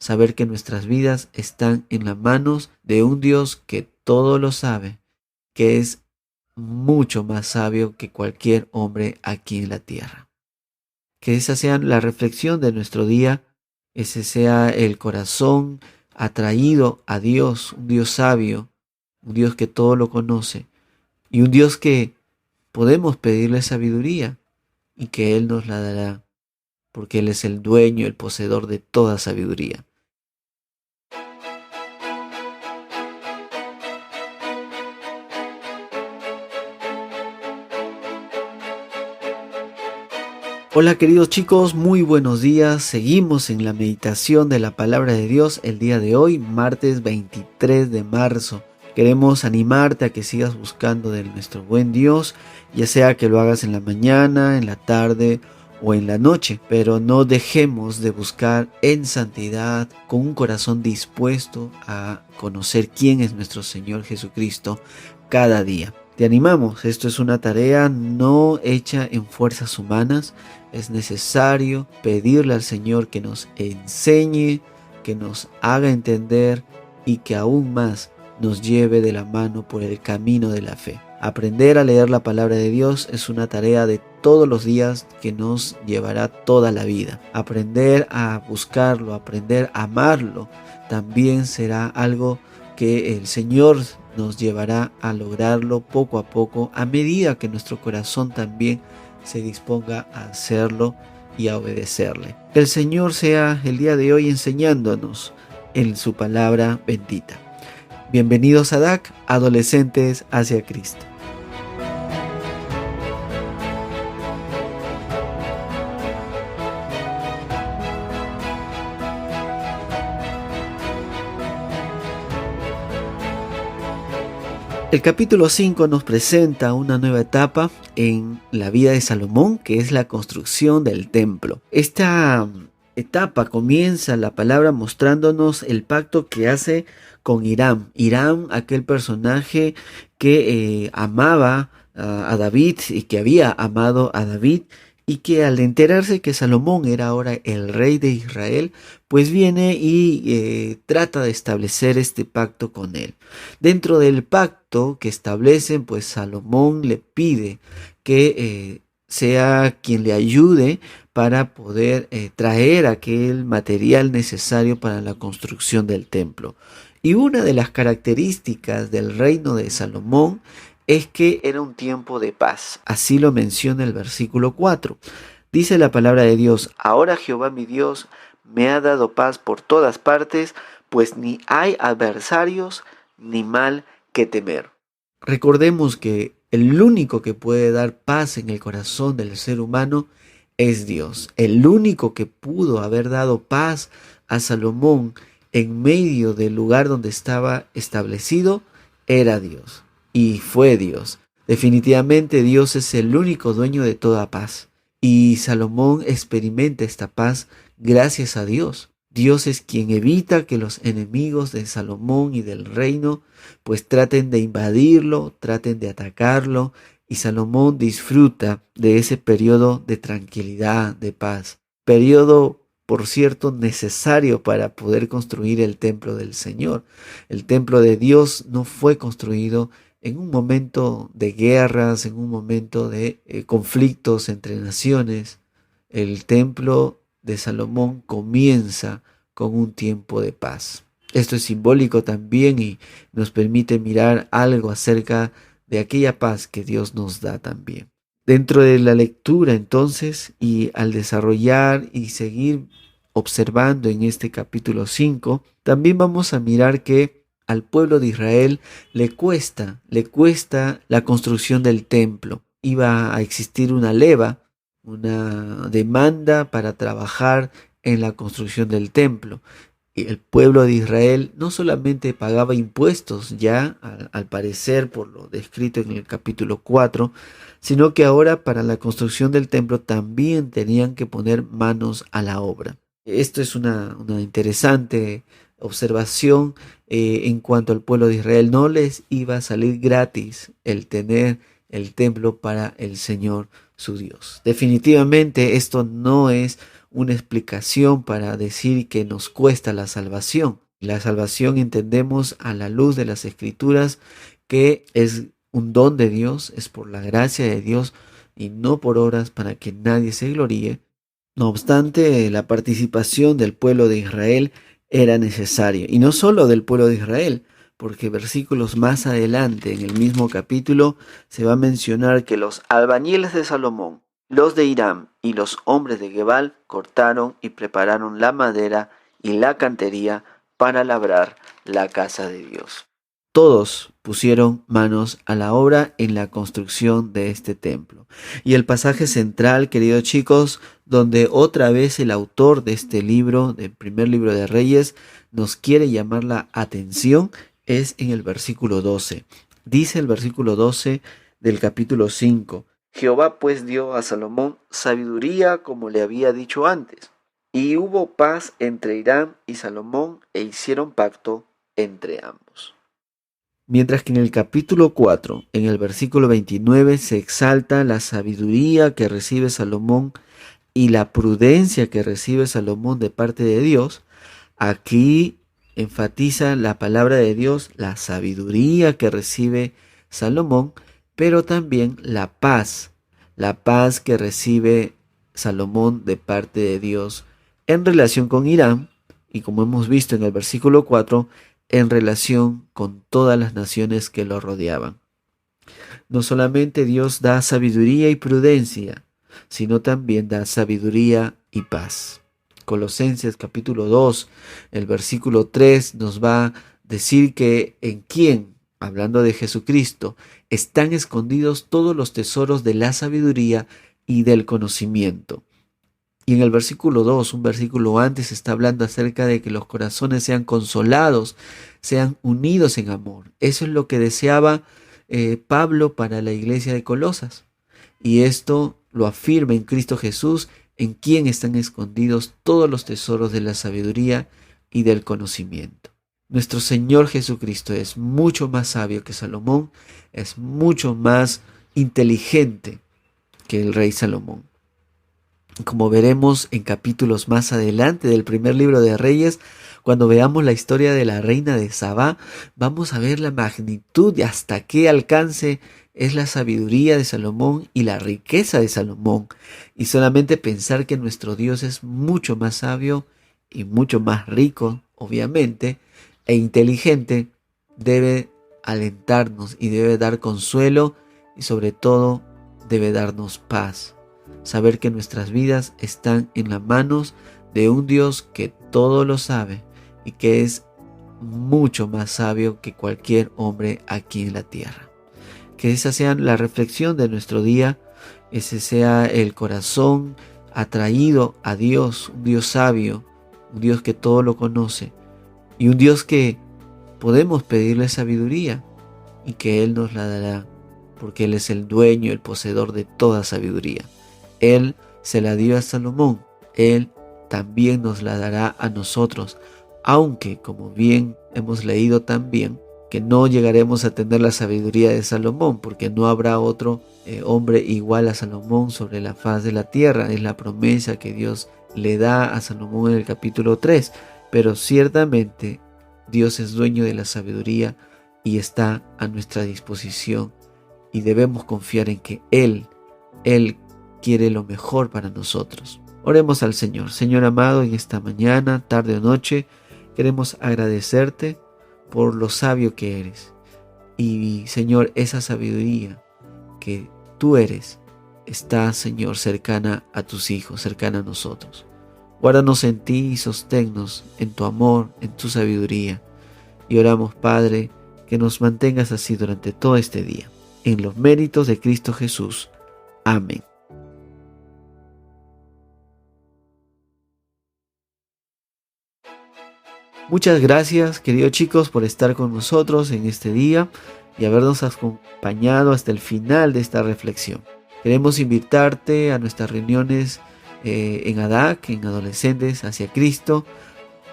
saber que nuestras vidas están en las manos de un Dios que todo lo sabe, que es mucho más sabio que cualquier hombre aquí en la tierra. Que esa sea la reflexión de nuestro día, ese sea el corazón atraído a Dios, un Dios sabio, un Dios que todo lo conoce y un Dios que podemos pedirle sabiduría y que Él nos la dará, porque Él es el dueño, el poseedor de toda sabiduría. Hola queridos chicos, muy buenos días. Seguimos en la meditación de la palabra de Dios el día de hoy, martes 23 de marzo. Queremos animarte a que sigas buscando de nuestro buen Dios, ya sea que lo hagas en la mañana, en la tarde o en la noche, pero no dejemos de buscar en santidad con un corazón dispuesto a conocer quién es nuestro Señor Jesucristo cada día. Te animamos, esto es una tarea no hecha en fuerzas humanas. Es necesario pedirle al Señor que nos enseñe, que nos haga entender y que aún más nos lleve de la mano por el camino de la fe. Aprender a leer la palabra de Dios es una tarea de todos los días que nos llevará toda la vida. Aprender a buscarlo, aprender a amarlo, también será algo que el Señor nos llevará a lograrlo poco a poco, a medida que nuestro corazón también se disponga a hacerlo y a obedecerle. Que el Señor sea el día de hoy enseñándonos en su palabra bendita. Bienvenidos a DAC, Adolescentes hacia Cristo. El capítulo 5 nos presenta una nueva etapa en la vida de Salomón, que es la construcción del templo. Esta etapa comienza la palabra mostrándonos el pacto que hace con Hiram. Hiram, aquel personaje que amaba a David y que había amado a David, y que al enterarse que Salomón era ahora el rey de Israel, pues viene y trata de establecer este pacto con él. Dentro del pacto que establecen, pues Salomón le pide que sea quien le ayude para poder traer aquel material necesario para la construcción del templo. Y una de las características del reino de Salomón es que era un tiempo de paz. Así lo menciona el versículo 4. Dice la palabra de Dios: ahora Jehová mi Dios me ha dado paz por todas partes, pues ni hay adversarios ni mal que temer. Recordemos que el único que puede dar paz en el corazón del ser humano es Dios. El único que pudo haber dado paz a Salomón en medio del lugar donde estaba establecido era Dios. Y fue Dios. Definitivamente Dios es el único dueño de toda paz. Y Salomón experimenta esta paz gracias a Dios. Dios es quien evita que los enemigos de Salomón y del reino pues traten de invadirlo, traten de atacarlo. Y Salomón disfruta de ese periodo de tranquilidad, de paz. Periodo, por cierto, necesario para poder construir el templo del Señor. El templo de Dios no fue construido en un momento de guerras, en un momento de conflictos entre naciones. El templo de Salomón comienza con un tiempo de paz. Esto es simbólico también y nos permite mirar algo acerca de aquella paz que Dios nos da también. Dentro de la lectura entonces, y al desarrollar y seguir observando en este capítulo 5, también vamos a mirar que al pueblo de Israel le cuesta la construcción del templo. Iba a existir una leva, una demanda para trabajar en la construcción del templo. Y el pueblo de Israel no solamente pagaba impuestos ya, al parecer por lo descrito en el capítulo 4, sino que ahora para la construcción del templo también tenían que poner manos a la obra. Esto es una interesante observación en cuanto al pueblo de Israel. No les iba a salir gratis el tener el templo para el Señor su Dios. Definitivamente esto no es una explicación para decir que nos cuesta la salvación. La salvación entendemos a la luz de las Escrituras que es un don de Dios, es por la gracia de Dios y no por obras para que nadie se gloríe. No obstante, la participación del pueblo de Israel era necesaria, y no solo del pueblo de Israel, porque versículos más adelante en el mismo capítulo se va a mencionar que los albañiles de Salomón, los de Hiram y los hombres de Gebal cortaron y prepararon la madera y la cantería para labrar la casa de Dios. Todos pusieron manos a la obra en la construcción de este templo. Y el pasaje central, queridos chicos, donde otra vez el autor de este libro, del primer libro de Reyes, nos quiere llamar la atención, es en el versículo 12. Dice el versículo 12 del capítulo 5. Jehová pues dio a Salomón sabiduría como le había dicho antes. Y hubo paz entre Hiram y Salomón e hicieron pacto entre ambos. Mientras que en el capítulo 4, en el versículo 29, se exalta la sabiduría que recibe Salomón y la prudencia que recibe Salomón de parte de Dios, aquí enfatiza la palabra de Dios, la sabiduría que recibe Salomón, pero también la paz que recibe Salomón de parte de Dios en relación con Hiram, y como hemos visto en el versículo 4, en relación con todas las naciones que lo rodeaban. No solamente Dios da sabiduría y prudencia, sino también da sabiduría y paz. Colosenses capítulo 2, el versículo 3 nos va a decir que en quién, hablando de Jesucristo, están escondidos todos los tesoros de la sabiduría y del conocimiento. Y en el versículo 2, un versículo antes, está hablando acerca de que los corazones sean consolados, sean unidos en amor. Eso es lo que deseaba Pablo para la iglesia de Colosas. Y esto lo afirma en Cristo Jesús, en quien están escondidos todos los tesoros de la sabiduría y del conocimiento. Nuestro Señor Jesucristo es mucho más sabio que Salomón, es mucho más inteligente que el rey Salomón. Como veremos en capítulos más adelante del primer libro de Reyes, cuando veamos la historia de la reina de Sabá, vamos a ver la magnitud y hasta qué alcance es la sabiduría de Salomón y la riqueza de Salomón. Y solamente pensar que nuestro Dios es mucho más sabio y mucho más rico, obviamente, e inteligente, debe alentarnos y debe dar consuelo y sobre todo debe darnos paz. Saber que nuestras vidas están en las manos de un Dios que todo lo sabe y que es mucho más sabio que cualquier hombre aquí en la tierra. Que esa sea la reflexión de nuestro día, ese sea el corazón atraído a Dios, un Dios sabio, un Dios que todo lo conoce y un Dios que podemos pedirle sabiduría y que Él nos la dará, porque Él es el dueño, el poseedor de toda sabiduría. Él se la dio a Salomón, Él también nos la dará a nosotros, aunque, como bien hemos leído también, que no llegaremos a tener la sabiduría de Salomón, porque no habrá otro hombre igual a Salomón sobre la faz de la tierra. Es la promesa que Dios le da a Salomón en el capítulo 3, pero ciertamente Dios es dueño de la sabiduría y está a nuestra disposición, y debemos confiar en que Él quiere lo mejor para nosotros. Oremos al Señor. Señor amado, en esta mañana, tarde o noche, queremos agradecerte por lo sabio que eres. Y Señor, esa sabiduría que tú eres está, Señor, cercana a tus hijos, cercana a nosotros. Guárdanos en ti y sosténnos en tu amor, en tu sabiduría. Y oramos, Padre, que nos mantengas así durante todo este día. En los méritos de Cristo Jesús. Amén. Muchas gracias, queridos chicos, por estar con nosotros en este día y habernos acompañado hasta el final de esta reflexión. Queremos invitarte a nuestras reuniones en ADAC, en Adolescentes hacia Cristo,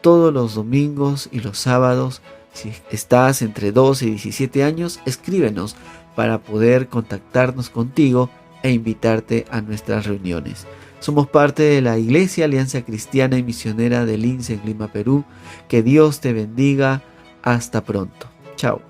todos los domingos y los sábados. Si estás entre 12 y 17 años, escríbenos para poder contactarnos contigo e invitarte a nuestras reuniones. Somos parte de la Iglesia Alianza Cristiana y Misionera del INSE en Lima, Perú. Que Dios te bendiga. Hasta pronto. Chao.